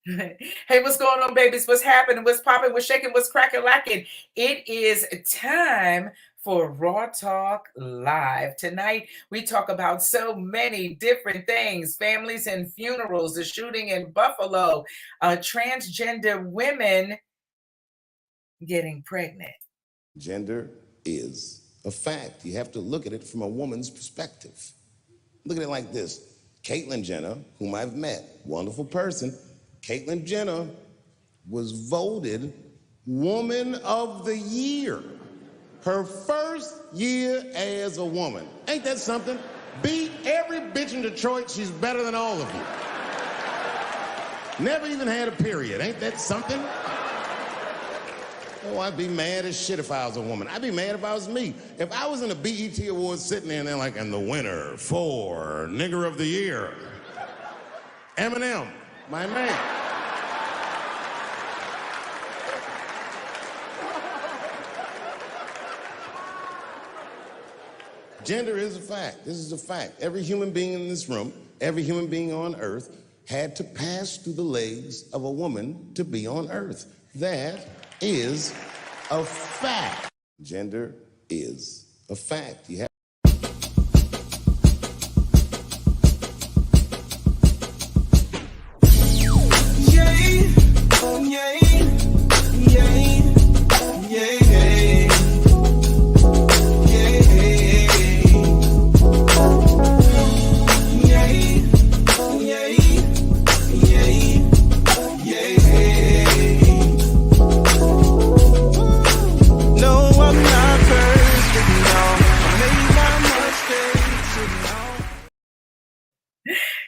Hey, what's going on, babies? What's happening? What's popping? What's shaking? What's cracking, lacking? It is time for Raw Talk Live. Tonight, we talk about so many different things: families and funerals, the shooting in Buffalo, transgender women getting pregnant. Gender is a fact. You have to look at it from a woman's perspective. Look at it like this. Caitlyn Jenner, whom I've met, wonderful person. Caitlyn Jenner was voted Woman of the Year. Her first year as a woman. Ain't that something? Beat every bitch in Detroit. She's better than all of you. Never even had a period. Ain't that something? Oh, I'd be mad as shit if I was a woman. I'd be mad if I was me. If I was in a BET Awards sitting there and they're like, and the winner for Nigger of the Year, Eminem, my man. Gender is a fact. This is a fact. Every human being in this room, every human being on earth had to pass through the legs of a woman to be on earth. That is a fact. Gender is a fact. You have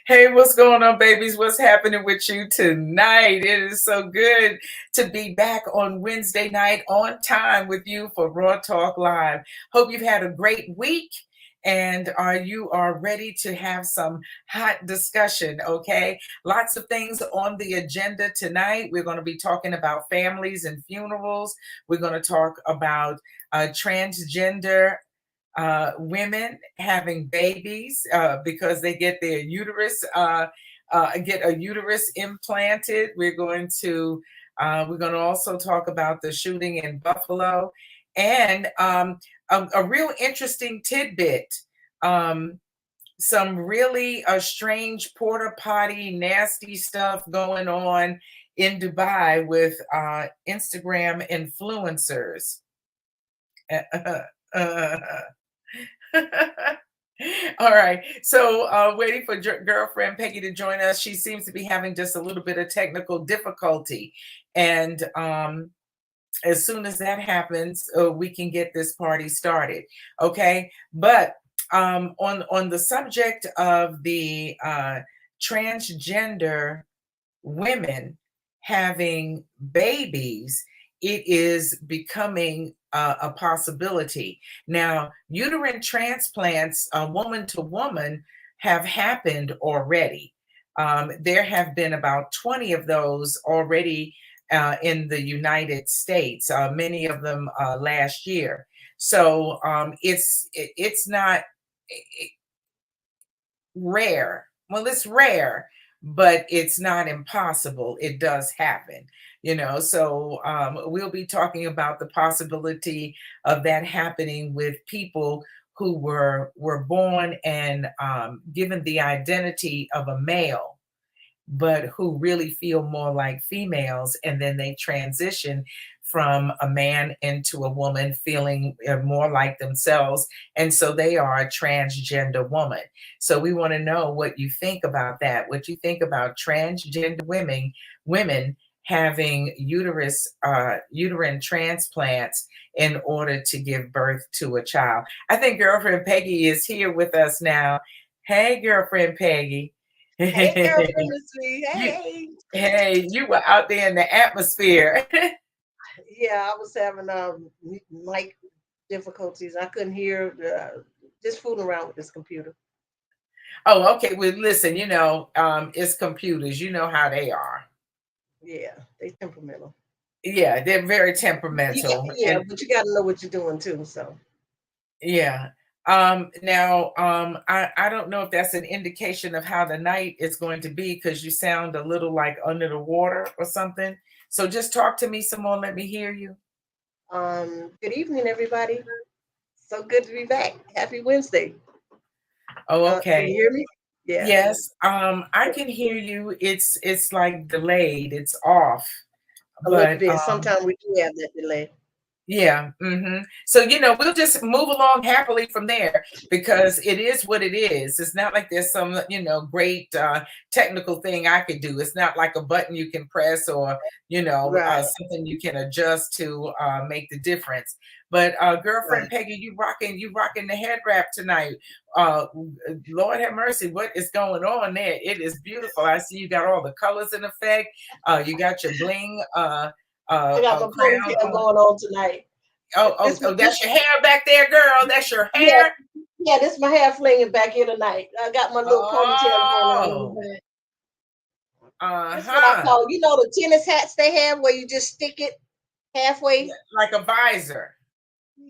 Hey, what's going on, babies? What's happening with you tonight? It is so good to be back on Wednesday night on time with you for Raw Talk Live. Hope you've had a great week and you are ready to have some hot discussion, okay? Lots of things on the agenda tonight. We're going to be talking about families and funerals. We're going to talk about transgender women having babies because they get their uterus get a uterus implanted. We're going to also talk about the shooting in Buffalo and a real interesting tidbit. Some really strange porta potty nasty stuff going on in Dubai with Instagram influencers. All right. So waiting for girlfriend Peggy to join us. She seems to be having just a little bit of technical difficulty. And as soon as that happens, we can get this party started. Okay. But on the subject of the transgender women having babies, it is becoming a possibility. Now, uterine transplants, woman to woman, have happened already. There have been about 20 of those already in the United States, many of them last year. So it's not rare. Well, it's rare, but it's not impossible. It does happen, So we'll be talking about the possibility of that happening with people who were born and given the identity of a male, but who really feel more like females, and then they transition from a man into a woman feeling more like themselves, and so they are a transgender woman. So we want to know what you think about that, what you think about transgender women having uterine transplants in order to give birth to a child. I think girlfriend Peggy is here with us now. Hey, girlfriend Peggy. Hey, girlfriend, Miss Hey, you were out there in the atmosphere. Yeah, I was having mic difficulties. I couldn't hear. Just fooling around with this computer. Oh, okay. Well, listen, it's computers. You know how they are. Yeah, they temperamental. Yeah, they're very temperamental. Yeah, but you got to know what you're doing too. So. Yeah. I don't know if that's an indication of how the night is going to be because you sound a little like under the water or something. So just talk to me some more. Let me hear you. Good evening, everybody. So good to be back. Happy Wednesday. Oh, Can okay. you hear me? Yeah, Yes, I can hear you. It's like delayed. It's off. a little But bit. Sometimes we do have that delay. yeah. So, we'll just move along happily from there because it is what it is. It's not like there's some, great technical thing I could do. It's not like a button you can press or, Right. something you can adjust to make the difference. But girlfriend Right. Peggy, you rocking the head wrap tonight. Uh, Lord have mercy, what is going on there? It is beautiful. I see you got all the colors in effect. You got your bling I got my crown ponytail on. going on tonight. Oh, that's your hair back there, girl. That's your Yeah, hair. yeah. This my hair flinging back here tonight. I got my little ponytail going on in the Oh, back. That's what I uh-huh. call. The tennis hats they have where you just stick it halfway. Like a visor.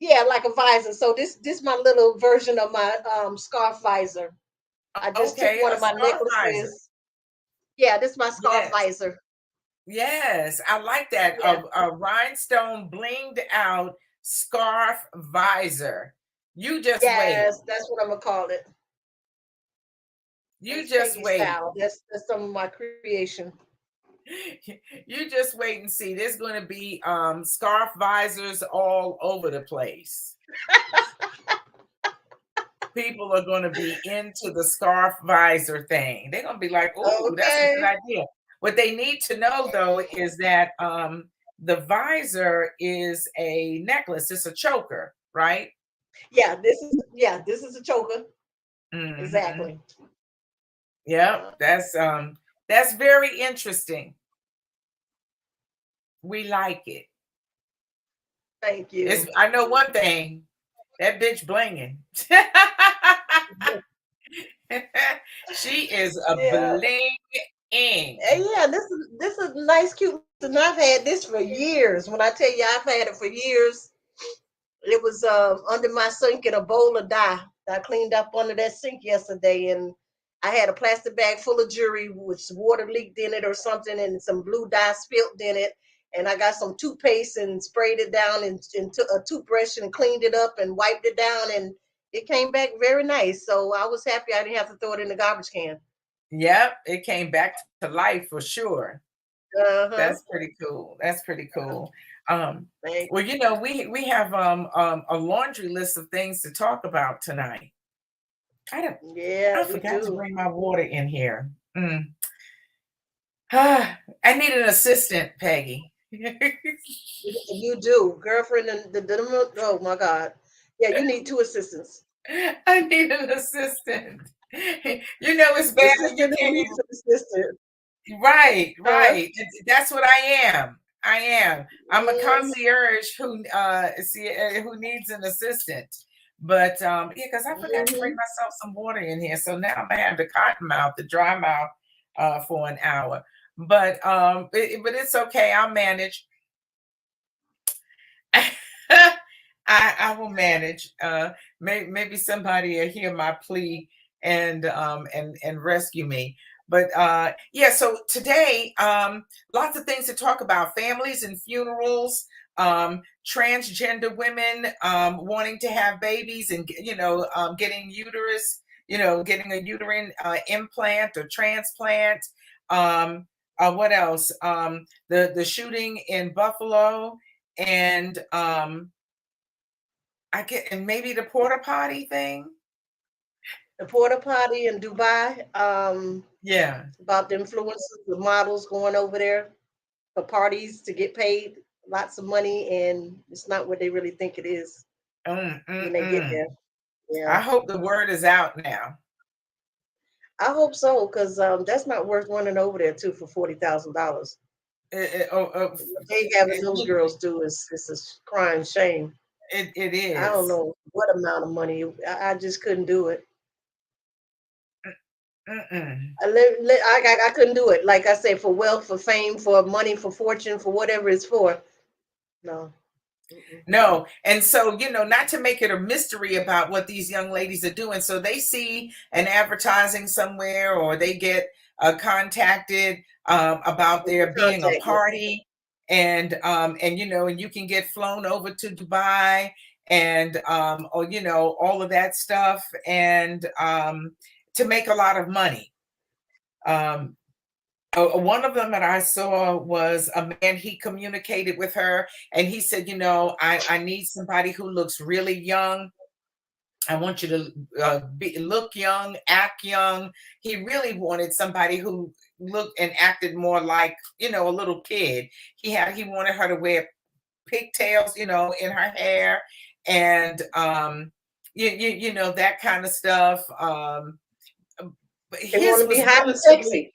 Yeah, like a visor. So this my little version of my scarf visor. I just took Okay, one a of my scarf visor. necklaces. Yeah, this is my scarf Yes, visor. yes. I like that. Yeah. A rhinestone blinged out scarf visor. You just wait. Yes, that's what I'm gonna call it. You That's just Peggy wait. style. That's some of my creation. You just wait and see. There's going to be scarf visors all over the place. People are going to be into the scarf visor thing. They're going to be like, "Ooh, that's a good Okay. idea." What they need to know though is that the visor is a necklace. It's a choker, right? Yeah, this is a choker. Hmm. Exactly. Yep. Uh, That's very interesting. We like it. thank It's you. I know one thing. That bitch blinging. She is a Yeah. blinging. And yeah, this is nice, cute. And I've had this for years. When I tell you I've had it for years, it was under my sink in a bowl of dye. I cleaned up under that sink yesterday, and I had a plastic bag full of jewelry with water leaked in it or something, and some blue dye spilled in it. And I got some toothpaste and sprayed it down, and took a toothbrush and cleaned it up and wiped it down, and it came back very nice. So I was happy I didn't have to throw it in the garbage can. Yep, it came back to life for sure. Uh That's huh. pretty cool. That's pretty cool. Um, Thank well, we have a laundry list of things to talk about tonight. I don't Yeah, I we forgot to do. bring my water in here. I need an assistant, Peggy. You do, girlfriend, and oh my God, yeah, you need two assistants. I need an assistant. It's The bad when you assistant who can't needs even. an assistant. Right, Huh? right. That's what I am. I am. I'm a Mm, concierge who needs an assistant. But yeah, because I forgot to bring hmm. myself some water in here. So now I'm gonna have the cotton mouth, the dry mouth for an hour. But it's okay. I'll manage. I will manage. Maybe somebody will hear my plea and rescue me. But yeah, so today, lots of things to talk about: families and funerals, transgender women wanting to have babies, and getting uterus, getting a uterine implant or transplant. What else? The shooting in Buffalo and I get and maybe the porta potty thing. The porta potty in Dubai, Yeah. about the influencers, the models going over there for parties to get paid lots of money, and it's not what they really think it is Mm, mm, when they get mm. there. Yeah, I hope the word is out now. I hope so, because that's not worth running over there too for $40,000. Oh, What they having those girls do is a crying shame. it I don't is. know what amount of money. I just couldn't do it. Mm-mm. I couldn't do it. Like I said, for wealth, for fame, for money, for fortune, for whatever it's for. No. Mhm. No. And so, not to make it a mystery about what these young ladies are doing. So they see an advertising somewhere, or they get contacted about They there being a contact me. party, and you can get flown over to Dubai, and or all of that stuff, and to make a lot of money. Um, one of them that I saw was a man. He communicated with her, and he said, I need somebody who looks really young. I want you to look young, act young. He really wanted somebody who looked and acted more like, a little kid. He wanted her to wear pigtails, in her hair, and that kind of stuff. But They want his to be was hot and relatively,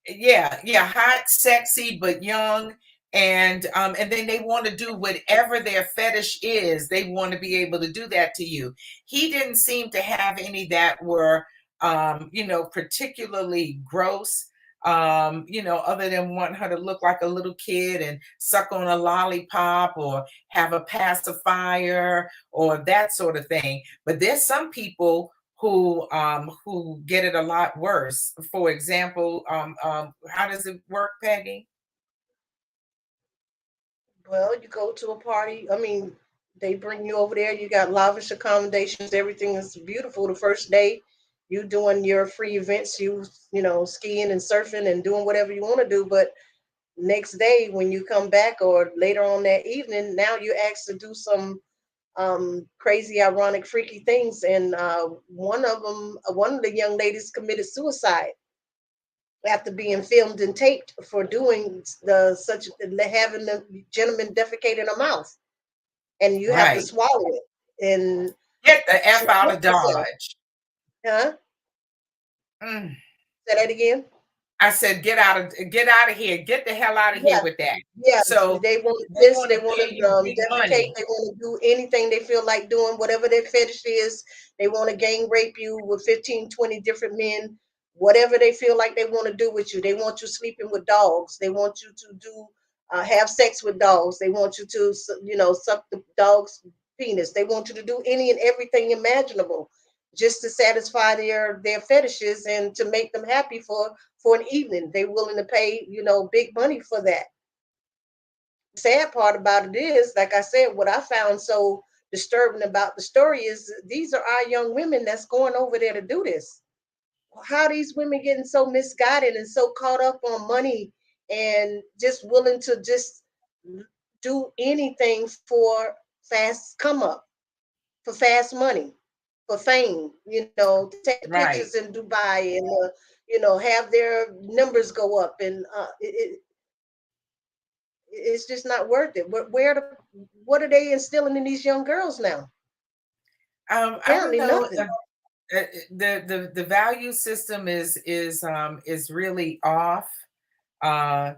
sexy. yeah, hot, sexy, but young. And then they want to do whatever their fetish is. They want to be able to do that to you. He didn't seem to have any that were particularly gross, other than wanting her to look like a little kid and suck on a lollipop or have a pacifier or that sort of thing. But there's some people who get it a lot worse. For example, how does it work, Peggy? Well, you go to a party. I mean, they bring you over there. You got lavish accommodations. Everything is beautiful. The first day, you doing your free events. You know, skiing and surfing and doing whatever you want to do. But next day, when you come back or later on that evening, now you're asked to do some crazy, ironic, freaky things. And one of the young ladies committed suicide after being filmed and taped for doing the such having the gentleman defecate in her mouth, and you have to Right. swallow it. And Get the she F out killed of herself. Dodge. Huh? Mm. Say that again. I said, get out of here. Get the hell out of here Yeah, with that. yeah. So They want to they piss. want They to want pay to you big defecate. money. They want to do anything they feel like doing, whatever their fetish is. They want to gang rape you with 15, 20 different men. Whatever they feel like they want to do with you. They want you sleeping with dogs. They want you to do have sex with dogs. They want you to suck the dog's penis. They want you to do any and everything imaginable just to satisfy their fetishes and to make them happy for an evening. They're willing to pay, big money for that. Sad part about it is, like I said, what I found so disturbing about the story is these are our young women that's going over there to do this. How these women getting so misguided and so caught up on money and just willing to just do anything for fast come up, for fast money, for fame, to take the pictures Right. in Dubai and, have their numbers go up. And it's just not worth it. What are they instilling in these young girls now? I don't Apparently know. nothing. The value system is really off. Uh,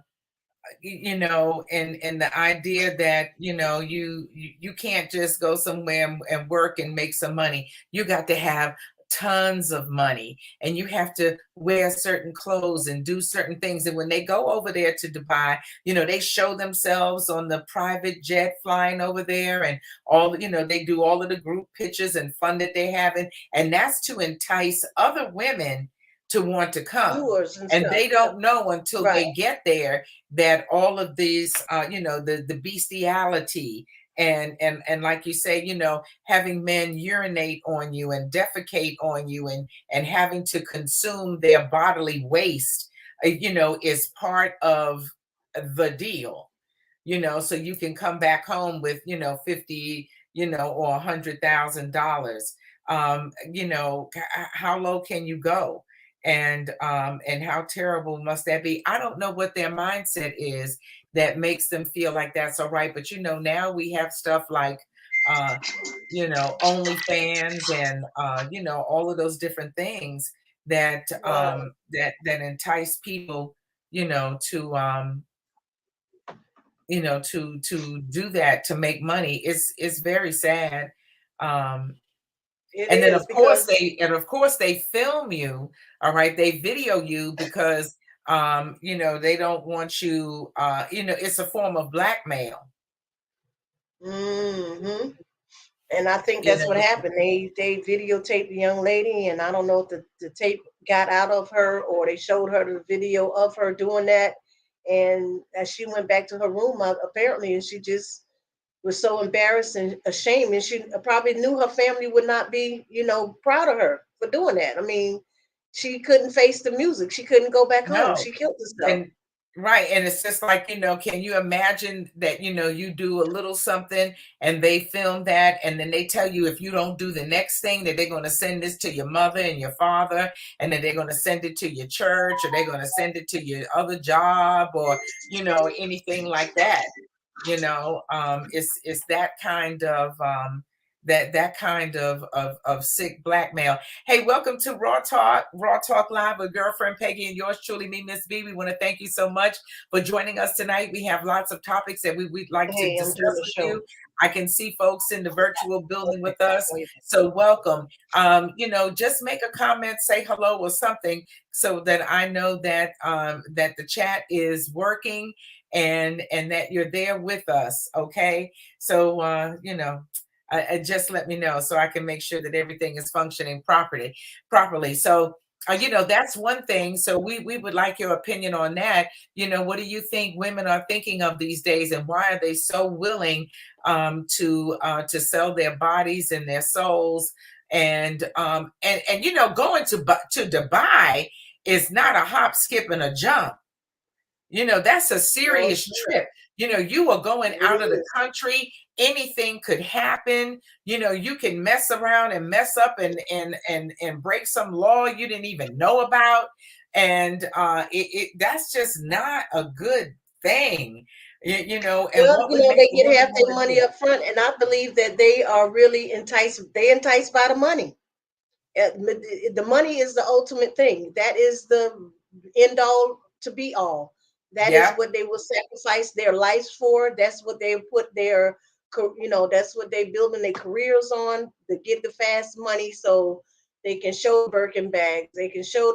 and the idea that you can't just go somewhere and work and make some money. You got to have tons of money, and you have to wear certain clothes and do certain things. And when they go over there to Dubai, they show themselves on the private jet flying over there, and they do all of the group pictures and fun that they have, and that's to entice other women to want to come. Viewers and And stuff. they don't know until Right. they get there that all of these the bestiality, and like you say, having men urinate on you and defecate on you, and having to consume their bodily waste, is part of the deal. So you can come back home with 50, or $100,000. How low can you go? And how terrible must that be? I don't know what their mindset is that makes them feel like that's all right. But now we have stuff like uh OnlyFans, and all of those different things that Right. that entice people, to to do that, to make money. Is very sad. um It and then is because of course they film you. All right, they video you because they don't want you, it's a form of blackmail. Hmm. And I think You that's what know, happened. They videotaped the young lady, and I don't know if the tape got out of her or they showed her the video of her doing that. And as she went back to her room, apparently, and she just was so embarrassed and ashamed, and she probably knew her family would not be, proud of her for doing that. I mean, she couldn't face the music. She couldn't go back home. no. She killed herself. And right. And it's just like, can you imagine that, you do a little something and they film that and then they tell you if you don't do the next thing that they're going to send this to your mother and your father, and then they're going to send it to your church, or they're going to send it to your other job, or, anything like that. It's that kind of that kind of sick blackmail. Hey, welcome to Raw Talk Live with girlfriend Peggy and yours truly, me, Miss B. We want to thank you so much for joining us tonight. We have lots of topics that we'd like to Hey, I'm doing discuss the with show. you. I can see folks in the virtual building Okay, with us. wait. So welcome. Just make a comment, say hello or something so that I know that that the chat is working and that you're there with us. Okay. So just let me know so I can make sure that everything is functioning properly. So, that's one thing. So we would like your opinion on that. What do you think women are thinking of these days, and why are they so willing to sell their bodies and their souls? And going to Dubai is not a hop, skip, and a jump. That's a No, it's serious not. trip. You are going It out of the is. country. Anything could happen. You can mess around and mess up and break some law you didn't even know about. And that's just not a good thing. And Well, what would make they a get woman half want their to do money it? up front, and I believe that they are really enticed. They enticed by the money. The money is the ultimate thing. That is the end all to be all. That is Yeah, what they will sacrifice their lives for. That's what they put their, that's what they building their careers on to get the fast money, so they can show Birkin bags. They can show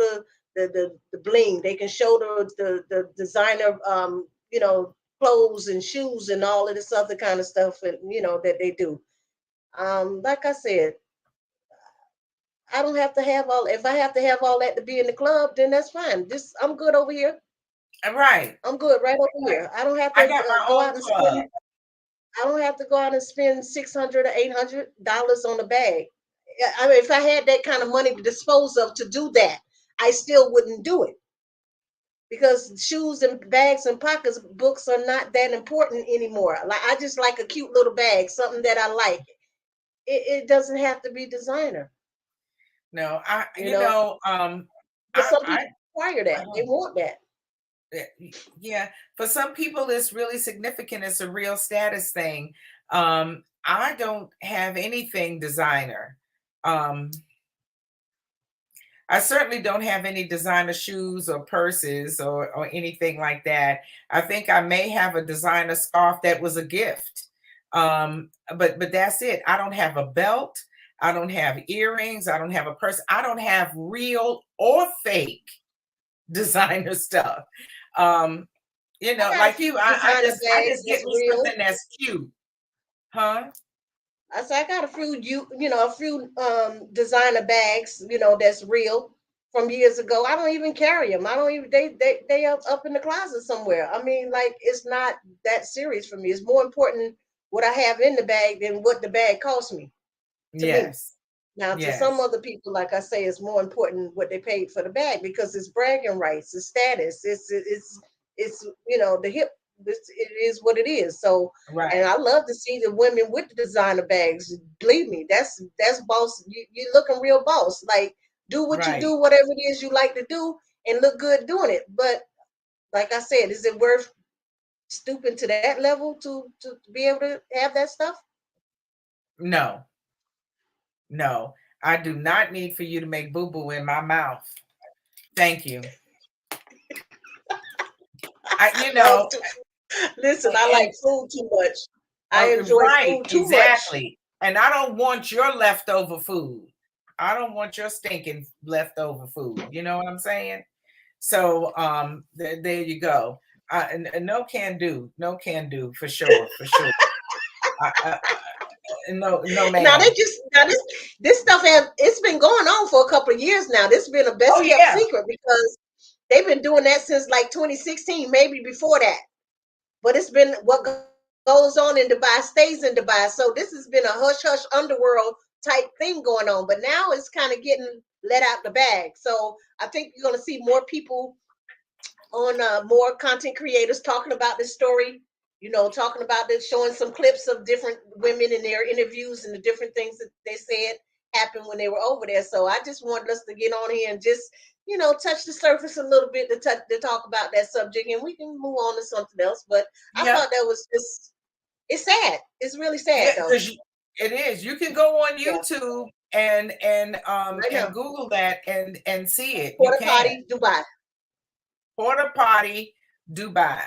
the bling. They can show the designer, clothes and shoes and all of this other kind of stuff, and that they do. Like I said, I don't have to have all. If I have to have all that to be in the club, then that's fine. Just I'm good over here. right. I'm good right over here. I don't have to I got my go own out and club. spend. I don't have to go out and spend $600 or $800 on a bag. I mean, if I had that kind of money to dispose of to do that, I still wouldn't do it because shoes and bags and pockets books are not that important anymore. Like I just like a cute little bag, something that I like. It doesn't have to be designer, No, I you know. But some I people require that. They don't. want that. Yeah, for some people it's really significant. It's a real status thing. I don't have anything designer. um I certainly don't have any designer shoes or purses or anything like that. I think I may have a designer scarf that was a gift. But that's it. I don't have a belt. I don't have earrings. I don't have a purse. I don't have real or fake designer stuff. Um, I got a like few you, designer I bags just get that's me real. something that's cute, huh? I say I got a few a few designer bags, that's real from years ago. I don't even carry them. I don't even they up in the closet somewhere. I mean, like it's not that serious for me. It's more important what I have in the bag than what the bag cost me. To me. Yes, Now, to some yes, other people, like I say, it's more important what they paid for the bag because it's bragging rights, it's status, it's the hip. It is what it is. So, and right, I love to see the women with the designer bags. Believe me, that's boss. You're looking real boss. Like do what you right. do, whatever it is you like to do, and look good doing it. But like I said, is it worth stooping to that level to be able to have that stuff? No, no, I do not need for you to make boo boo in my mouth. Thank you. I, I you love know, to listen. I and like food too much. I enjoy right, food too much. exactly. And I don't want your leftover food. I don't want your stinking leftover food. You know what I'm saying? So there you go. And no can do, no can do for sure, for sure. I, no, no, Now ma'am. this stuff it's been going on for a couple of years now. This has been a Oh best kept yeah, secret because they've been doing that since like 2016, maybe before that. But it's been what goes on in Dubai stays in Dubai. So this has been a hush hush underworld type thing going on. But now it's kind of getting let out the bag. So I think you're going to see more people on more content creators talking about this story, talking about this, showing some clips of different women in their interviews and the different things that they said happened when they were over there. So I just wanted us to get on here and just, touch the surface a little bit to talk about that subject, and we can move on to something else. But I yeah, thought that was just, it's sad. It's really sad yeah. though. Because it is. You can go on Yeah, YouTube right and now. Google that and see it. You Porta can. potty, Dubai. Porta potty Dubai,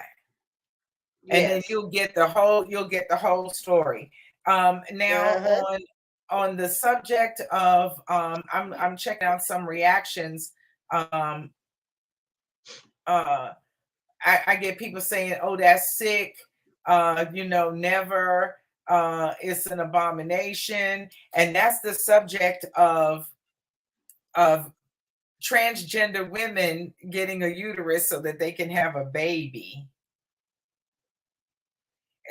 and then Yes. you'll get the whole story. Now Uh-huh. on the subject of I'm checking out some reactions. Um, uh, I get people saying, "Oh, that's sick." Never. It's an abomination, and that's the subject of transgender women getting a uterus so that they can have a baby.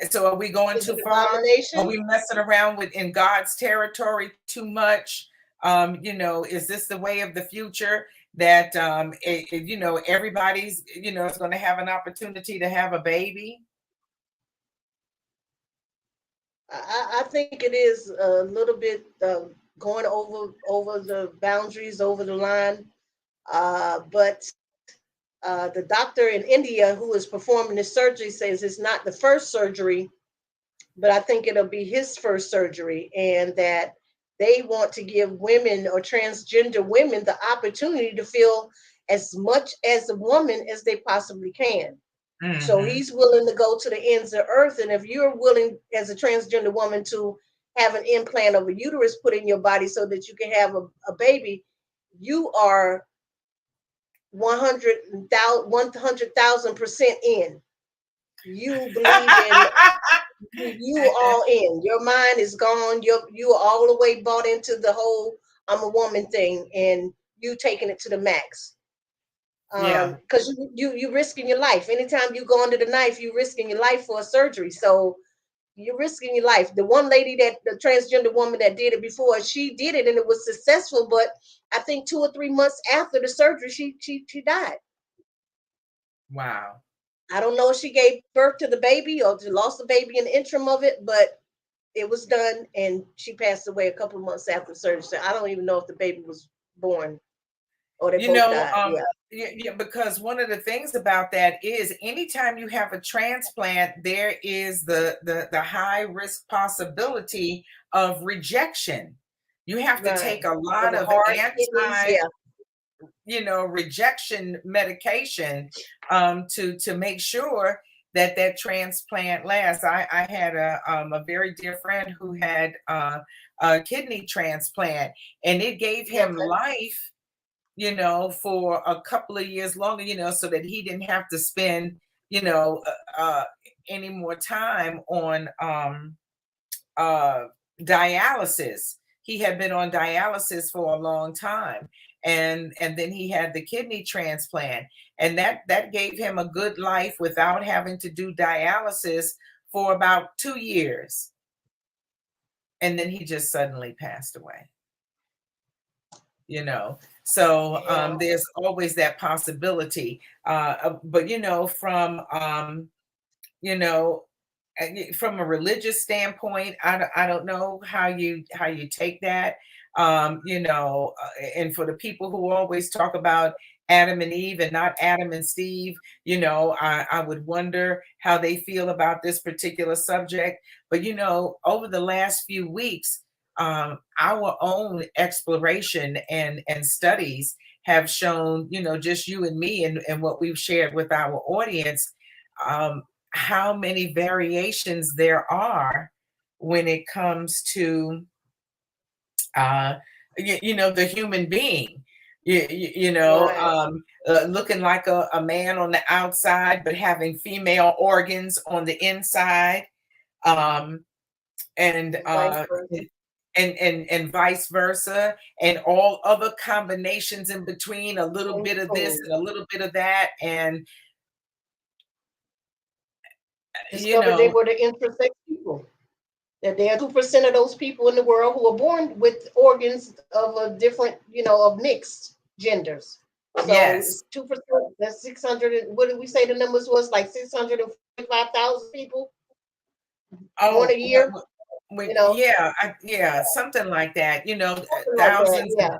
So are we going Is too it far? Are abomination? we messing around with in God's territory too much? Is this the way of the future that everybody's is going to have an opportunity to have a baby? I think it is a little bit going over the boundaries, over the line. But the doctor in India who is performing this surgery says it's not the first surgery, but I think it'll be his first surgery, and that they want to give women or transgender women the opportunity to feel as much as a woman as they possibly can. So Hmm. he's willing to go to the ends of earth. And if you're willing, as a transgender woman, to have an implant of a uterus put in your body so that you can have a baby, you are 100,000% in. You believe in, you all in. Your mind is gone. You are all the way bought into the whole I'm a woman thing, and you taking it to the max. Yeah. Because you risking your life. Anytime you go under the knife, you risking your life for a surgery. So you're risking your life. The one lady, that the transgender woman that did it before, she did it and it was successful, but I think 2 or 3 months after the surgery, she died. Wow. I don't know if she gave birth to the baby or lost the baby in the interim of it, but it was done and she passed away a couple of months after the surgery. So I don't even know if the baby was born or they You both know, died. Yeah. yeah, because one of the things about that is anytime you have a transplant, there is the high risk possibility of rejection. You have to Right. take a For lot the of heart, kidneys, anti, yeah. rejection medication to make sure that that transplant lasts. I had a very dear friend who had a kidney transplant, and it gave him Okay. life, for a couple of years longer, so that he didn't have to spend, you know, uh, uh, any more time on uh, dialysis. He had been on dialysis for a long time, and then he had the kidney transplant, and that gave him a good life without having to do dialysis for about 2 years, and then he just suddenly passed away. So Yeah. there's always that possibility, but you know from a religious standpoint, I don't know how you take that. And for the people who always talk about Adam and Eve and not Adam and Steve, I would wonder how they feel about this particular subject. But over the last few weeks, our own exploration and studies have shown, just you and me, and what we've shared with our audience, um, how many variations there are when it comes to uh, the human being. Right. Looking like a man on the outside, but having female organs on the inside. Um, and and vice versa. and vice versa, and all other combinations in between, a little In bit of this between, and a little bit of that, and you discovered they know, were the intersex people. That there are 2% of those people in the world who are born with organs of a different, of mixed genders. So yes. it's 2%. That's 600. What did we say the numbers was? Like 645,000 people born Oh, a year. yeah, yeah, something like that. Something like that. Thousands. Yeah.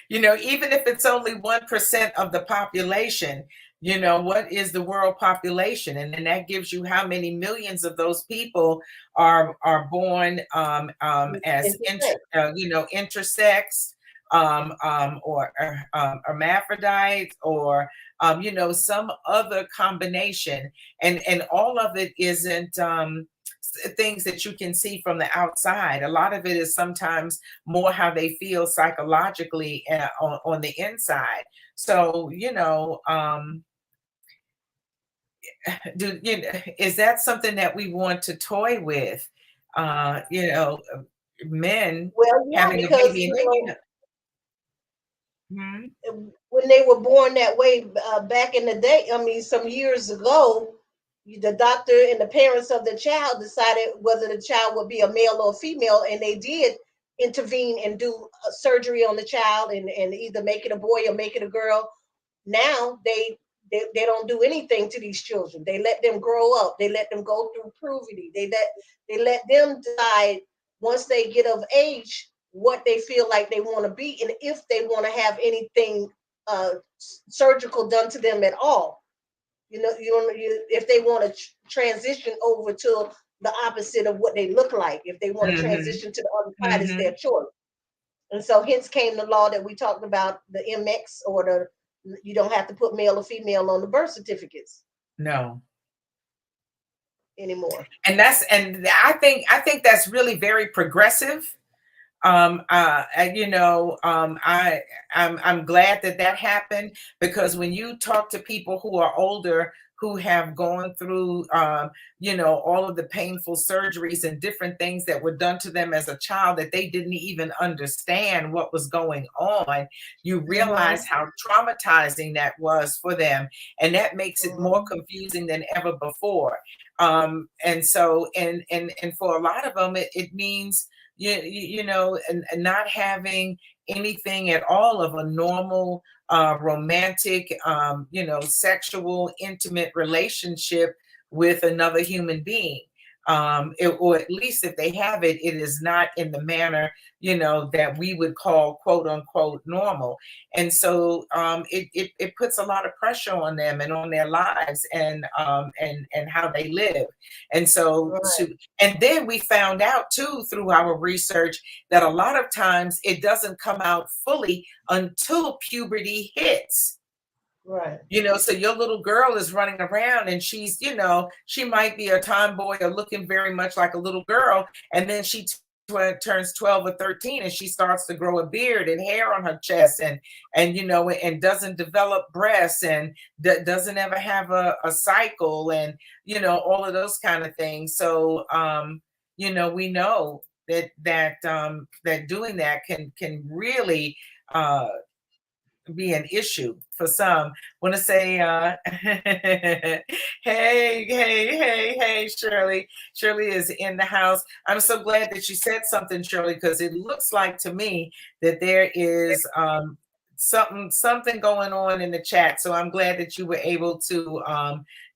Even if it's only 1% of the population, what is the world population? And then that gives you how many millions of those people are born as Intersex. intersex, or hermaphrodites, or some other combination, and all of it isn't things that you can see from the outside. A lot of it is sometimes more how they feel psychologically on the inside. So, is that something that we want to toy with? Uh, you know, Men Well, yeah, having a because baby, and then Mhm. when they were born that way back in the day, I mean, some years ago, the doctor and the parents of the child decided whether the child would be a male or a female, and they did intervene and do surgery on the child and either make it a boy or make it a girl. Now they don't do anything to these children. They let them grow up. They let them go through puberty. They let them decide once they get of age what they feel like they want to be and if they want to have anything surgical done to them at all. If they want to transition over to the opposite of what they look like. If they want to Mhm. transition to the other side, it's their Mhm. choice. And so hence came the law that we talked about, the MX, or the you don't have to put male or female on the birth certificates No. anymore. And I think that's really very progressive. I'm glad that that happened, because when you talk to people who are older, who have gone through all of the painful surgeries and different things that were done to them as a child, that they didn't even understand what was going on, you realize Mm-hmm. how traumatizing that was for them, and that makes it more Mm-hmm. confusing than ever before. And for a lot of them, it means and not having anything at all of a normal romantic sexual intimate relationship with another human being, or at least if they have it, it is not in the manner that we would call quote unquote normal. And so it puts a lot of pressure on them and on their lives, and how they live. And so Right, and then we found out too through our research that a lot of times it doesn't come out fully until puberty hits. right, So your little girl is running around, and she might be a tomboy or looking very much like a little girl. And then she turns 12 or 13, and she starts to grow a beard and hair on her chest, and doesn't develop breasts, and doesn't ever have a cycle, and all of those kind of things. So we know that doing that can really be an issue for some. Want to say, hey, hey, Shirley. Shirley is in the house. I'm so glad that you said something, Shirley, because it looks like to me that there is something going on in the chat. So I'm glad that you were able to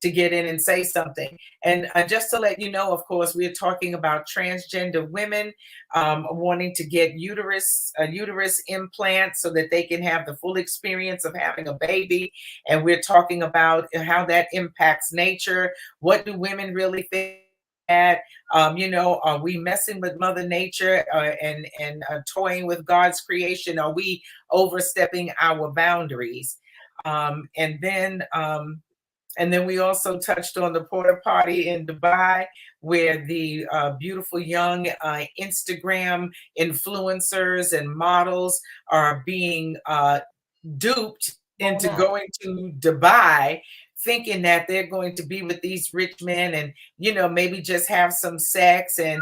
get in and say something. And just to let you know, of course, we are talking about transgender women wanting to get a uterus implant so that they can have the full experience of having a baby. And we're talking about how that impacts nature. What do women really think? At are we messing with Mother Nature, and toying with God's creation? Are we overstepping our boundaries? And then we also touched on the porta potty in Dubai, where the beautiful young Instagram influencers and models are being duped blown into out. going to Dubai thinking that they're going to be with these rich men and, maybe just have some sex and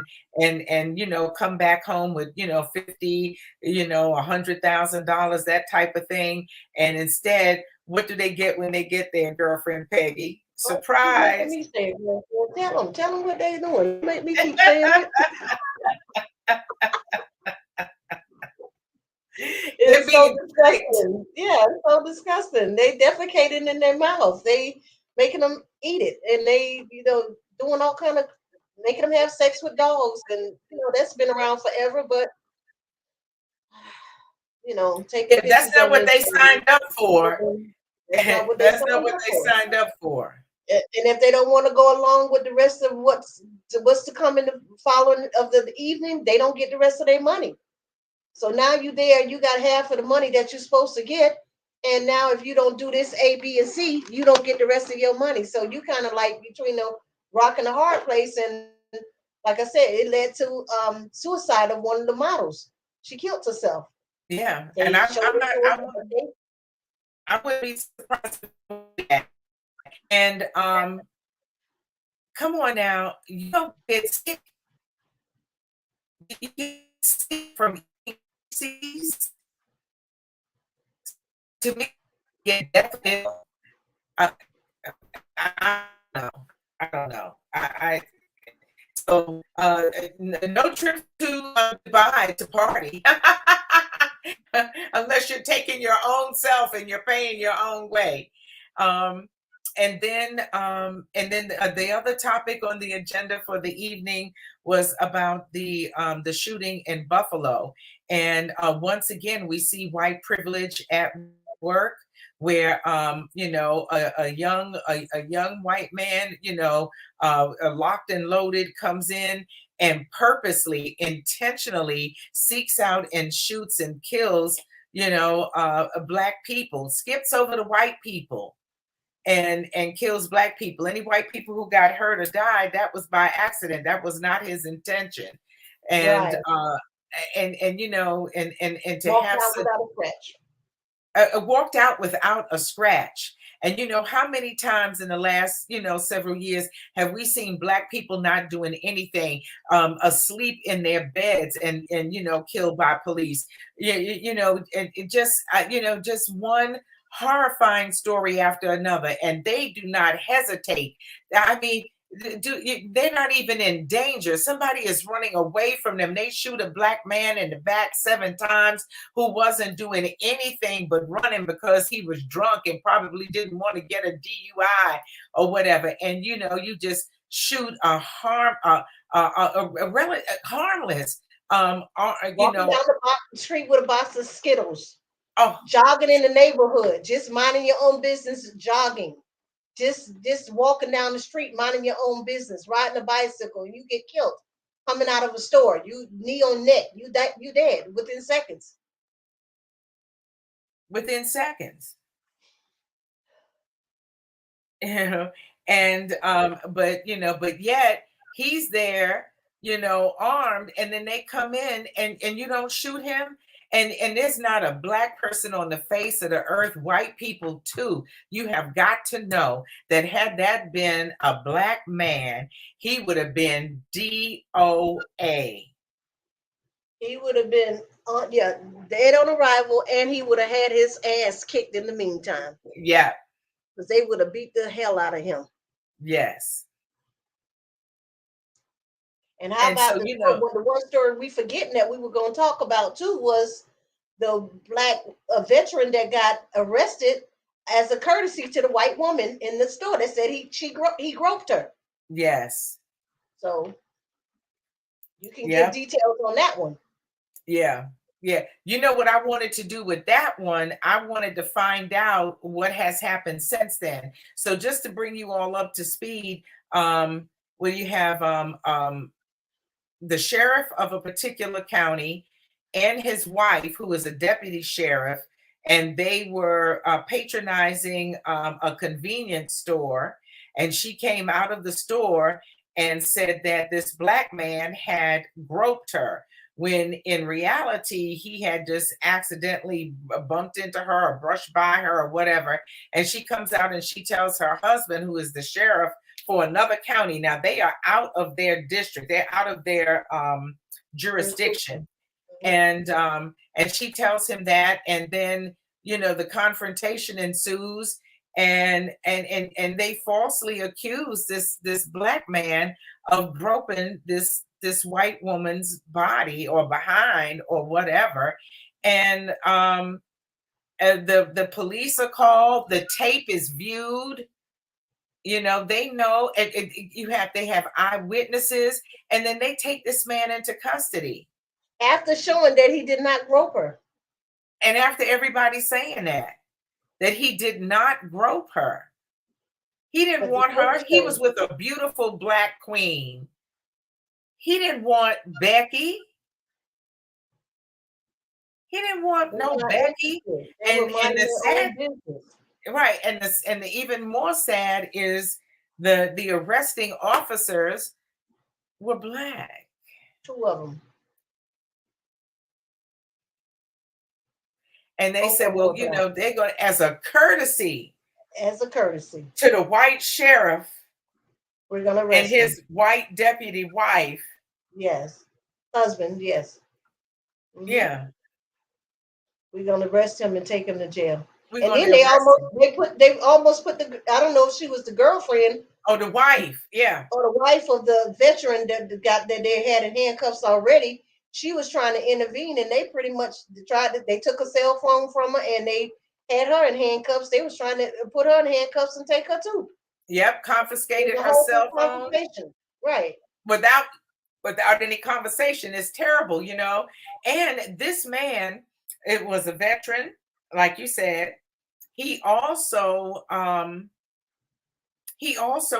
come back home with, 50, $100,000, that type of thing. And instead, what do they get when they get there, girlfriend Peggy? Oh, keep making Surprise. me say it, girl. Tell them what they doing. You make me keep saying it. They're It's so being tricked. disgusting. Yeah, it's so disgusting. They defecating in their mouths. They making them eat it, and they, doing all kind of making them have sex with dogs, and that's been around forever. But taking Yeah, that's pictures not on what their they story, signed up for. that's not what they That's not signed what up they for. signed up for. And if they don't want to go along with the rest of what's to come in the following of the evening, they don't get the rest of their money. So now you there, you got half of the money that you're supposed to get. And now if you don't do this A, B, and C, you don't get the rest of your money. So you kind of like between the rock and the hard place. And like I said, it led to suicide of one of the models. She killed herself. Yeah, and They showed I'm it not. to her. I wouldn't be surprised with that. And come on now, you don't get sick. You get sick from disease. To me, get definitely. I, I don't know. I don't know. So no trip to Dubai to party. Unless you're taking your own self and you're paying your own way. Um, and then the other topic on the agenda for the evening was about the shooting in Buffalo. And once again, we see white privilege at work, where a young white man, locked and loaded, comes in and purposely, intentionally seeks out and shoots and kills, black people, skips over the white people and kills black people. Any white people who got hurt or died, that was by accident. That was not his intention. And Right. and to Walked have out such without a scratch. walked out without a scratch. And how many times in the last, several years have we seen black people not doing anything, asleep in their beds and killed by police? And it just just one horrifying story after another, and they do not hesitate. I mean, they're not even in danger. Somebody is running away from them. They shoot a black man in the back 7 times who wasn't doing anything but running because he was drunk and probably didn't want to get a DUI or whatever. And you just shoot a harmless, Walking down the street with a box of Skittles. oh, Jogging in the neighborhood, just minding your own business, jogging, just walking down the street, minding your own business, riding a bicycle, you get killed. Coming out of a store, you knee on neck, you dead within seconds. within seconds. you know and but yet he's there, armed, and then they come in and you don't shoot him. And there's not a black person on the face of the earth, white people too. You have got to know that had that been a black man, he would have been DOA. He would have been yeah, dead on arrival, and he would have had his ass kicked in the meantime, Yeah. because they would have beat the hell out of him. Yes. And how And about so the one story we forgetting that we were going to talk about too was the black veteran that got arrested as a courtesy to the white woman in the store that said he groped her. yes. So you can get Yeah. details on that one. Yeah. Yeah. You know what I wanted to do with that one? I wanted to find out what has happened since then. So just to bring you all up to speed, where you have the sheriff of a particular county and his wife, who is a deputy sheriff, and they were patronizing a convenience store. And she came out of the store and said that this black man had groped her. when in reality he had just accidentally bumped into her or brushed by her or whatever. And she comes out and she tells her husband, who is the sheriff for another county. Now they are out of their district, they're out of their jurisdiction. And she tells him that, and then the confrontation ensues, and they falsely accuse this black man of groping this white woman's body or behind or whatever. And the police are called, the tape is viewed. They know they have eyewitnesses, and then they take this man into custody After showing that he did not grope her. and after everybody saying that he did not grope her. He didn't want her. He was with a beautiful black queen. He didn't want Becky. He didn't want no Becky. And the sad, right, and the even more sad is the arresting officers were black. 2 of them. And they said, well, they're going to, as a courtesy to the white sheriff, we're going to arrest and his white deputy wife. Yes. Husband, yes. Mm-hmm. Yeah. We're going to arrest him and take him to jail. And then they almost put the, I don't know if she was the girlfriend. Oh, the wife, yeah. Or the wife of the veteran that they had in handcuffs already. She was trying to intervene, and they pretty much they took a cell phone from her, and they had her in handcuffs. They was trying to put her in handcuffs and take her too. Yep, confiscated her cell phone. Right. Without any conversation. It's terrible, And this man, it was a veteran, like you said. He also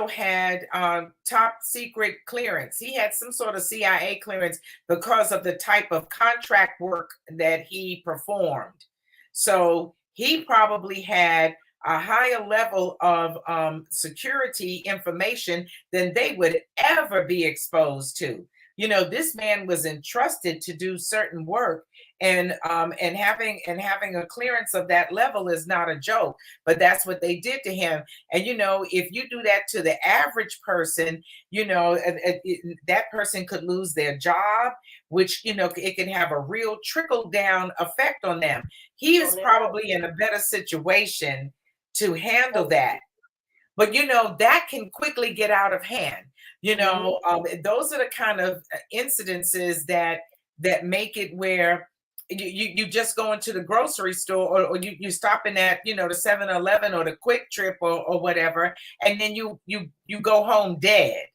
had top secret clearance. He had some sort of CIA clearance because of the type of contract work that he performed. So he probably had a higher level of security information than they would ever be exposed to. This man was entrusted to do certain work, and having a clearance of that level is not a joke. But that's what they did to him. And if you do that to the average person, that person could lose their job, which it can have a real trickle down effect on them. He is probably in a better situation to handle that. But that can quickly get out of hand. Those are the kind of incidences that make it where you just go into the grocery store, or you stopping at the 7-Eleven or the Quick Trip or whatever, and then you go home dead.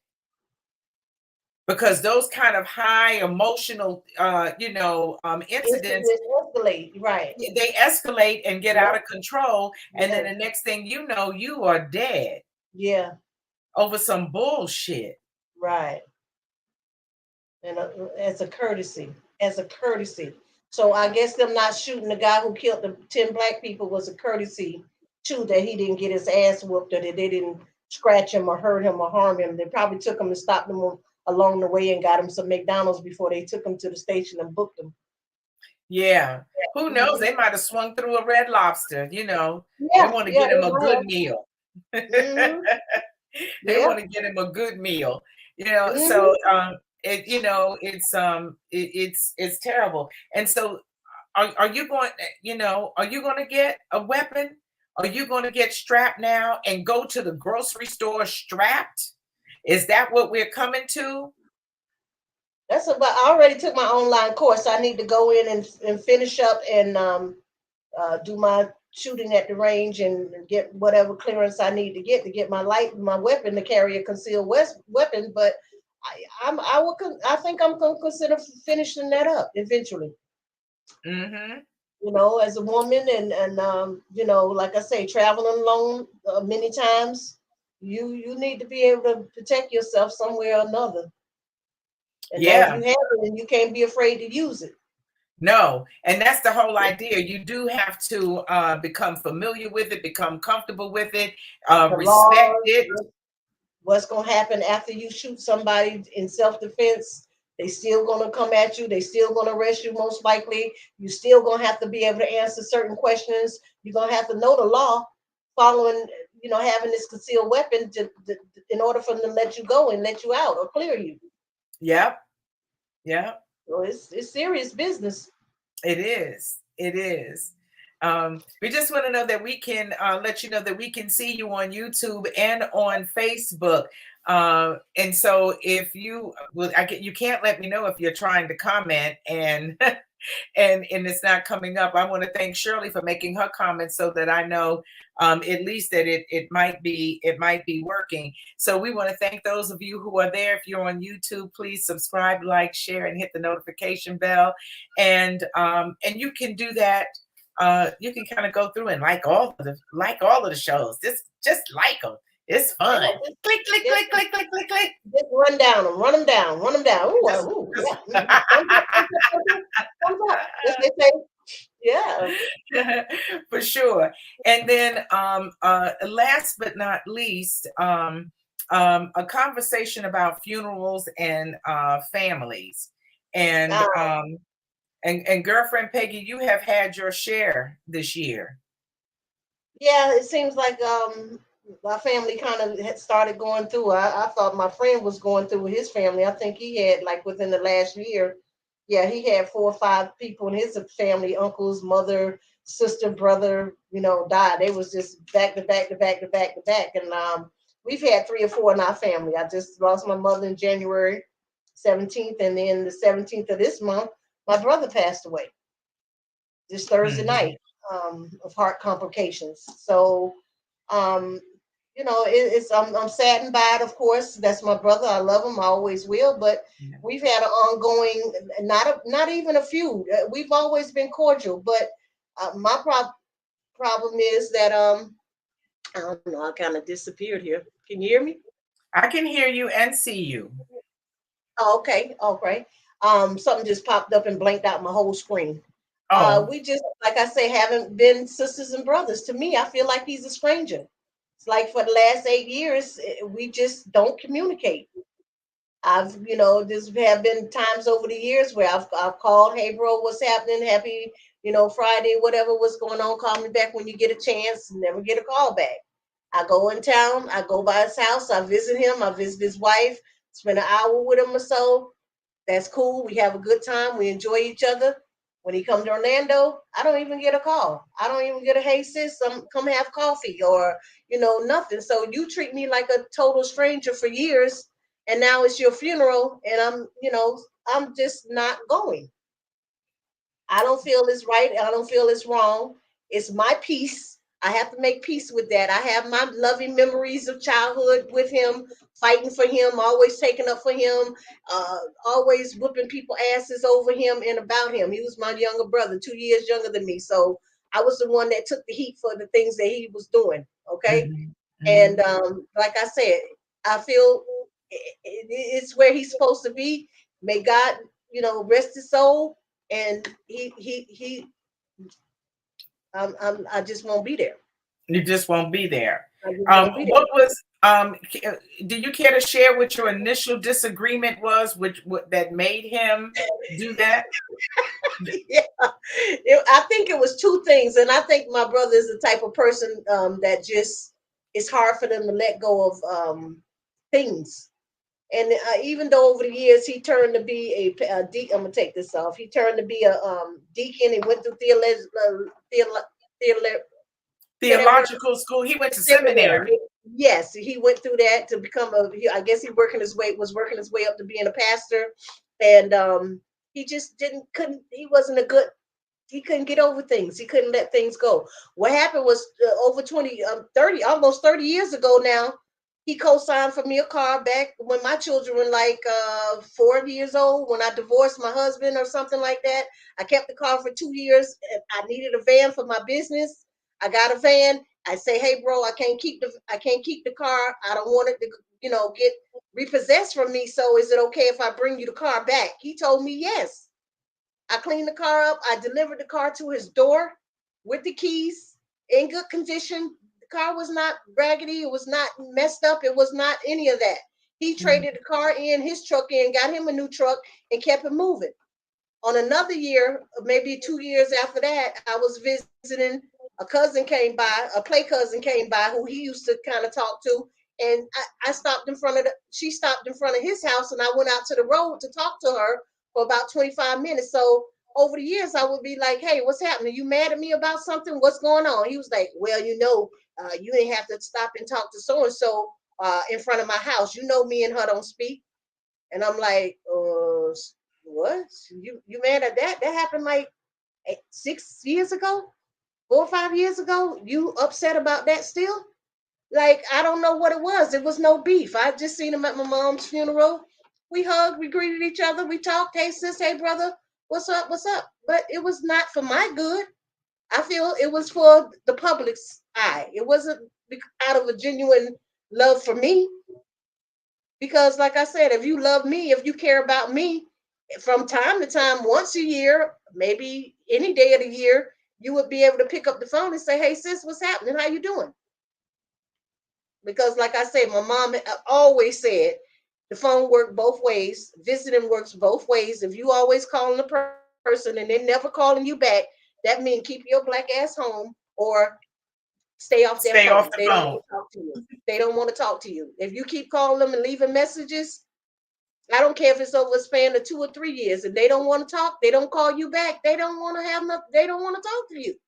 Because those kind of high emotional incidents escalate, right? They escalate and get out of control, and then the next thing you know, you are dead. Yeah. Over some bullshit. Right. And as a courtesy. So I guess them not shooting the guy who killed the 10 black people was a courtesy too, that he didn't get his ass whooped, or that they didn't scratch him or hurt him or harm him. They probably took him and stopped him along the way and got him some McDonald's before they took him to the station and booked him. Yeah. Who knows? They might have swung through a Red Lobster, They want to get him a good meal. Mm-hmm. They want to get him a good meal, So it's terrible. And so are you going to get a weapon? Are you going to get strapped now and go to the grocery store strapped? Is that what we're coming to? I already took my online course. I need to go in and finish up and do my shooting at the range and get whatever clearance I need to get my weapon to carry a concealed weapon. But I think I'm going to consider finishing that up eventually. Mm-hmm. As a woman and like I say, traveling alone many times, you need to be able to protect yourself some way or another. And now you have it, and you can't be afraid to use it. No, and that's the whole idea. You do have to become familiar with it, become comfortable with it, respect it. What's going to happen after you shoot somebody in self-defense? They still gonna come at you. They still gonna arrest you most likely. You still gonna have to be able to answer certain questions. You're gonna have to know the law, following, having this concealed weapon in order for them to let you go and let you out or clear you. Yep. Yep. So it's serious business. It is. It is. We just want to know that we can let you know that we can see you on YouTube and on Facebook. And so if you, well, you can't let me know if you're trying to comment and and it's not coming up. I want to thank Shirley for making her comments so that I know at least that it might be working. So we want to thank those of you who are there. If you're on YouTube, please subscribe, like, share, and hit the notification bell. And you can do that. You can kind of go through and like all of the shows. Just like them. It's Yeah, fun. Click, click, just, click, click, click, click, click. just run down them, run them down, run them down. Ooh, Just, ooh, just yeah. Thumbs up, thumbs up, thumbs up, thumbs up. That's what they say. Yeah. for sure. And then last but not least, a conversation about funerals and families. And Uh, and girlfriend Peggy, you have had your share this year. yeah, it seems like my family kind of had started going through. I thought my friend was going through with his family. I think he had like within the last year, yeah, he had 4 or 5 people in his family, uncles, mother, sister, brother, died. They was just back to back to back to back to back. And we've had 3 or 4 in our family. I just lost my mother in January 17th, and then the 17th of this month, my brother passed away this Thursday Mhm. night of heart complications. So, um, it's I'm saddened by it. Of course, that's my brother. I love him. I always will. But Yeah. we've had an ongoing, not even a feud. We've always been cordial. But my problem is that I don't know. I kind of disappeared here. Can you hear me? I can hear you and see you. Oh, okay, okay. Something just popped up and blanked out my whole screen. Oh. We just, like I say, haven't been sisters and brothers. To me, I feel like he's a stranger. It's like for the last 8 years, we just don't communicate. There's have been times over the years where I've called, hey, bro, what's happening? Happy, Friday, whatever, what's going on? Call me back when you get a chance. Never get a call back. I go in town, I go by his house, I visit him, I visit his wife, spend an hour with him or so. That's cool. We have a good time. We enjoy each other. When he comes to Orlando, I don't even get a call. I don't even get a hey sis, come have coffee or nothing. So you treat me like a total stranger for years, and now it's your funeral, and I'm just not going. I don't feel it's right. I don't feel it's wrong. It's my peace. I have to make peace with that. I have my loving memories of childhood with him, fighting for him, always taking up for him, always whooping people asses over him and about him. He was my younger brother, 2 years younger than me. So I was the one that took the heat for the things that he was doing. Okay. Mhm. And Mhm. like I said, I feel it's where he's supposed to be. May God, rest his soul. And I just won't be there. You just won't be there. I just won't be What was do you care to share what your initial disagreement was, which that made him do that? there. Yeah, I think it was two things, and I think my brother is the type of person that just it's hard for them to let go of things. And even though over the years he turned to be a deacon, I'm gonna take this off. He turned to be a deacon. He went through theolo- whatever Theological school. He went to seminary. seminary. Yes, he went through that to become I guess he was working his way up to being a pastor, and he just couldn't. He wasn't a good. He couldn't get over things. He couldn't let things go. What happened was over 20, 30, almost 30 years ago now, he co-signed for me a car back when my children were like 4 years old. When I divorced my husband or something like that, I kept the car for 2 years. I needed a van for my business. I got a van. I say, hey, bro, I can't keep the car. I don't want it to, get repossessed from me. So is it okay if I bring you the car back? He told me yes. I cleaned the car up. I delivered the car to his door with the keys in good condition. The car was not raggedy. It was not messed up. It was not any of that. He traded the car in, his truck in, got him a new truck, and kept it moving. On another year, maybe 2 years after that, I was visiting. A cousin came by, a play cousin came by who he used to kind of talk to. And I stopped in front of she stopped in front of his house, and I went out to the road to talk to her for about 25 minutes. So over the years, I would be like, hey, what's happening? You mad at me about something? What's going on? He was like, well, you didn't have to stop and talk to so and so in front of my house. You know, me and her don't speak. And I'm like, what? You mad at that? That happened like 6 years ago, 4 or 5 years ago. You upset about that still? Like, I don't know what it was. It was no beef. I just seen him at my mom's funeral. We hugged, we greeted each other, we talked. Hey sis, hey brother, what's up? What's up? But it was not for my good. I feel it was for the public's eye. It wasn't out of a genuine love for me. Because, like I said, if you love me, if you care about me, from time to time, once a year, maybe any day of the year, you would be able to pick up the phone and say, hey, sis, what's happening? How you doing? Because, like I said, my mom always said the phone worked both ways. Visiting works both ways. If you always calling a person and they're never calling you back, that means keep your black ass home or stay off their Stay phone. off They the don't want phone. to talk to you. They don't want to talk to you. If you keep calling them and leaving messages, I don't care if it's over a span of 2 or 3 years. If they don't want to talk, they don't call you back. They don't want to have no, they don't want to talk to you.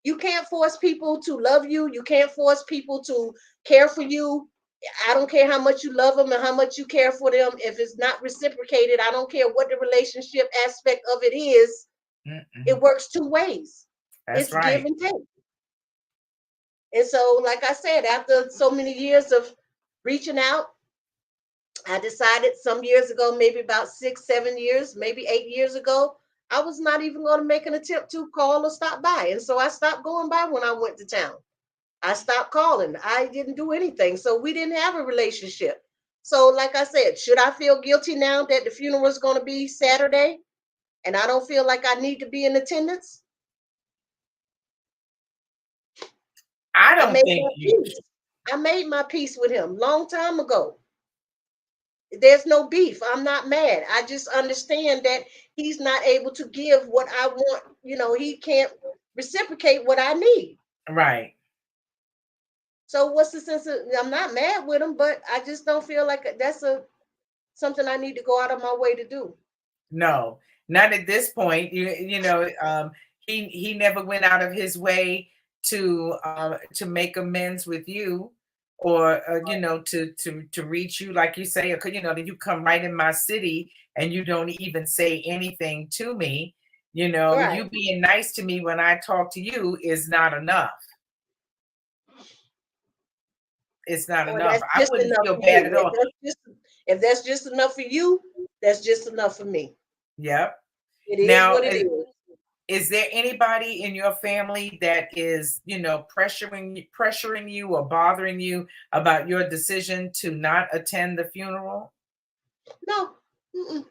You can't force people to love you. You can't force people to care for you. I don't care how much you love them and how much you care for them. If it's not reciprocated, I don't care what the relationship aspect of it is. It Mm-mm. works two ways. That's It's give right. and take. And so, like I said, after so many years of reaching out, I decided some years ago, maybe about 6, 7 years, maybe 8 years ago, I was not even going to make an attempt to call or stop by. And so I stopped going by when I went to town. I stopped calling. I didn't do anything. So we didn't have a relationship. So, like I said, should I feel guilty now that the funeral is going to be Saturday and I don't feel like I need to be in attendance? I I don't made think my you. peace. I made my peace with him long time ago. There's no beef. I'm not mad. I just understand that he's not able to give what I want. He can't reciprocate what I need. Right. So what's the sense of, I'm not mad with him, but I just don't feel like that's a something I need to go out of my way to do. No, not at this point. He never went out of his way to make amends with you, or to reach you, like you say, or that you come right in my city and you don't even say anything to me. Right. You being nice to me when I talk to you is not enough. It's not Or enough. that's I just wouldn't enough feel for bad you. at all. If that's just enough for you, that's just enough for me. Yep. It is Now, what it is. is there anybody in your family that is, pressuring you or bothering you about your decision to not attend the funeral? No. Mm-mm.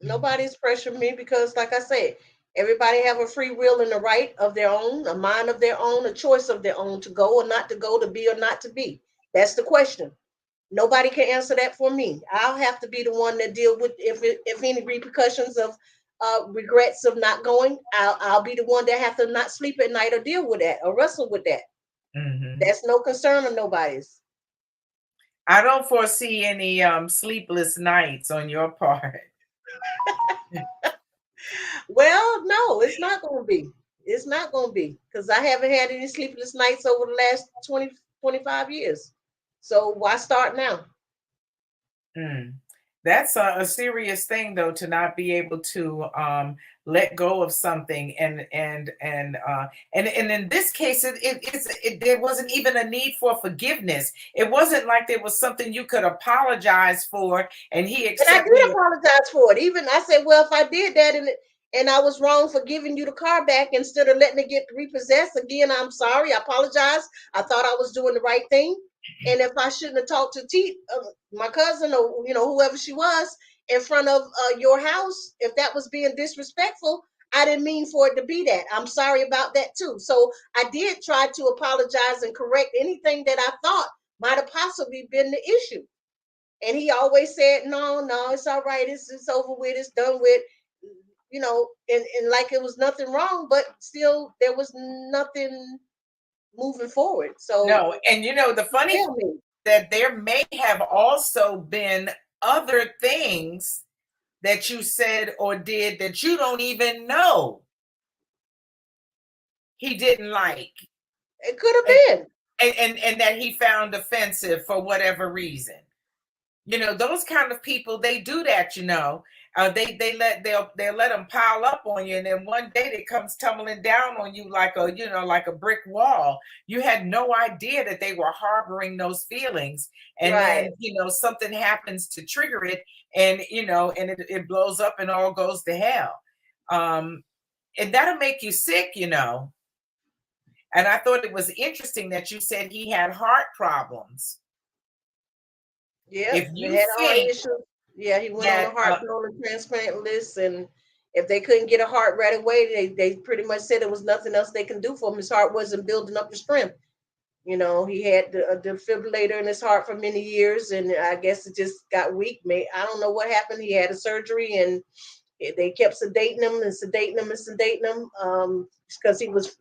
Nobody's pressuring me because, like I said, everybody have a free will and a right of their own, a mind of their own, a choice of their own to go or not to go, to be or not to be. That's the question. Nobody can answer that for me. I'll have to be the one that deal with if any repercussions of regrets of not going. I'll be the one that have to not sleep at night or deal with that or wrestle with that. Hmm. That's no concern of nobody's. I don't foresee any sleepless nights on your part. Well, no, it's not going to be. It's not going to be because I haven't had any sleepless nights over the last 20, 25 years. So why start now? Mm. That's a serious thing, though, to not be able to let go of something, and in this case, there wasn't even a need for forgiveness. It wasn't like there was something you could apologize for, and he And I accepted did your. apologize for it. Even I said, well, if I did that and I was wrong for giving you the car back instead of letting it get repossessed again, I'm sorry. I apologize. I thought I was doing the right thing. And if I shouldn't have talked to my cousin or whoever she was in front of your house, if that was being disrespectful, I didn't mean for it to be that. I'm sorry about that too. So I did try to apologize and correct anything that I thought might have possibly been the issue. And he always said, no, no, it's all right. It's over with. It's done with. And like it was nothing wrong, but still there was nothing moving forward. So No, and the funny tell me, that there may have also been other things that you said or did that you don't even know he didn't like, it could and have been. and that he found offensive for whatever reason. Those kind of people, they do that. They'll let them pile up on you, and then one day it comes tumbling down on you like a brick wall. You had no idea that they were harboring those feelings, and Right. then something happens to trigger it, and it blows up and all goes to hell. And that'll make you sick. And I thought it was interesting that you said he had heart problems. Yep. If They you had heart think issues. Yeah, he went on that a heart donor transplant list, and if they couldn't get a heart right away, they pretty much said there was nothing else they can do for him. His heart wasn't building up the strength. He had a defibrillator in his heart for many years, and I guess it just got weak. I don't know what happened. He had a surgery, and they kept sedating him and sedating him and sedating him, because he was,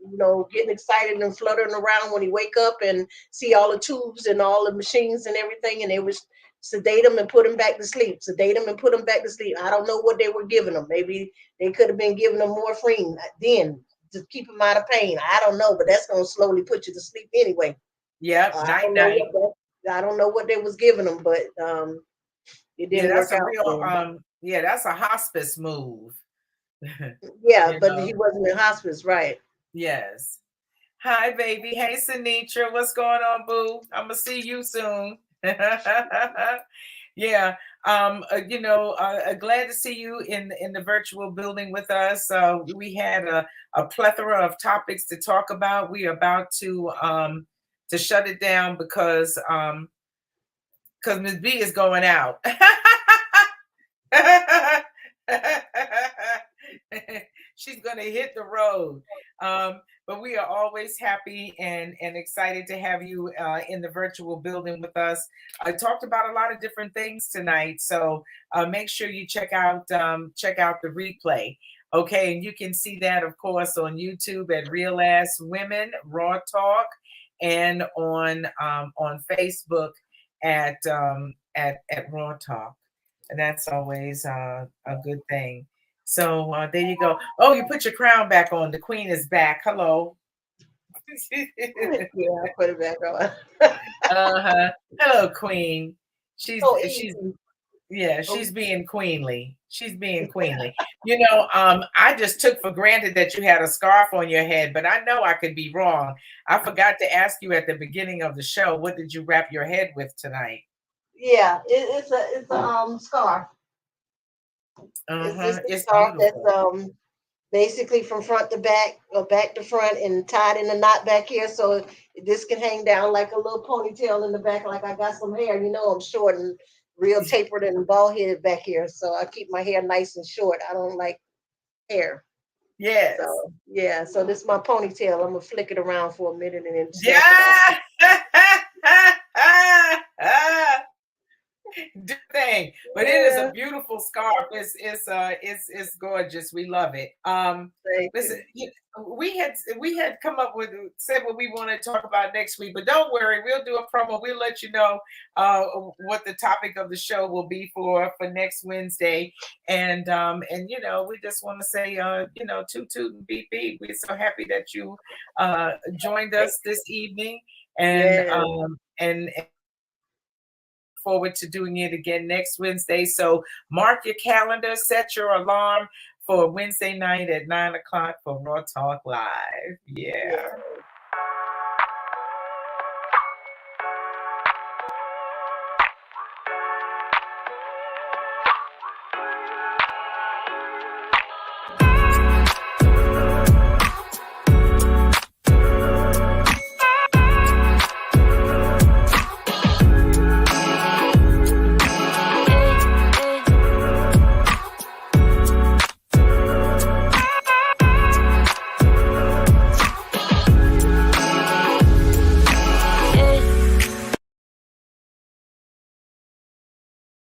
getting excited and fluttering around when he wake up and see all the tubes and all the machines and everything, and they was sedate him and put him back to sleep, sedate him and put him back to sleep. I don't know what they were giving him. Maybe they could have been giving him morphine then to keep him out of pain. I don't know, but that's gonna slowly put you to sleep anyway. Yep, I night don't know night. what I don't know what they was giving him, but it Yeah, didn't that's work a out real for him. yeah, that's a hospice move. Yeah, you but know. he wasn't in hospice, right? Yes. Hi, baby. Hey, Sinitra. What's going on, boo? I'm gonna see you soon. Yeah. Glad to see you in the virtual building with us. We had a plethora of topics to talk about. We are about to shut it down because Miss B is going out. She's going to hit the road. But we are always happy and excited to have you in the virtual building with us. I talked about a lot of different things tonight, so make sure you check out the replay. Okay, and you can see that, of course, on YouTube at Real Ass Women Raw Talk, and on Facebook at Raw Talk. And that's always a good thing. So there you go. Oh, you put your crown back on. The queen is back. Hello. Yeah, I put it back on. Uh-huh. Hello, queen. She's So she's easy. yeah, Oh, she's being queenly. She's being queenly. I just took for granted that you had a scarf on your head, but I know I could be wrong. I forgot to ask you at the beginning of the show, what did you wrap your head with tonight? yeah, it's a scarf. It's Uh-huh. a It's scarf that's beautiful. basically from front to back or back to front and tied in a knot back here, so this can hang down like a little ponytail in the back, like I got some hair. I'm short and real tapered and bald headed back here, so I keep my hair nice and short. I don't like hair. Yes. So yeah, so this is my ponytail. I'm gonna flick it around for a minute and then snap it off. Yeah. Do thing, but it is a Yeah, beautiful scarf. It's gorgeous. We love it. thank Listen, you. we had come up with said what we want to talk about next week, but don't worry, we'll do a promo. We'll let you know what the topic of the show will be for next Wednesday, and we just want to say toot toot and beep beep. We're so happy that you joined Thank us this evening, and Yeah, forward to doing it again next Wednesday. So mark your calendar, set your alarm for Wednesday night at 9 o'clock for Raw Talk Live. yeah. Yeah.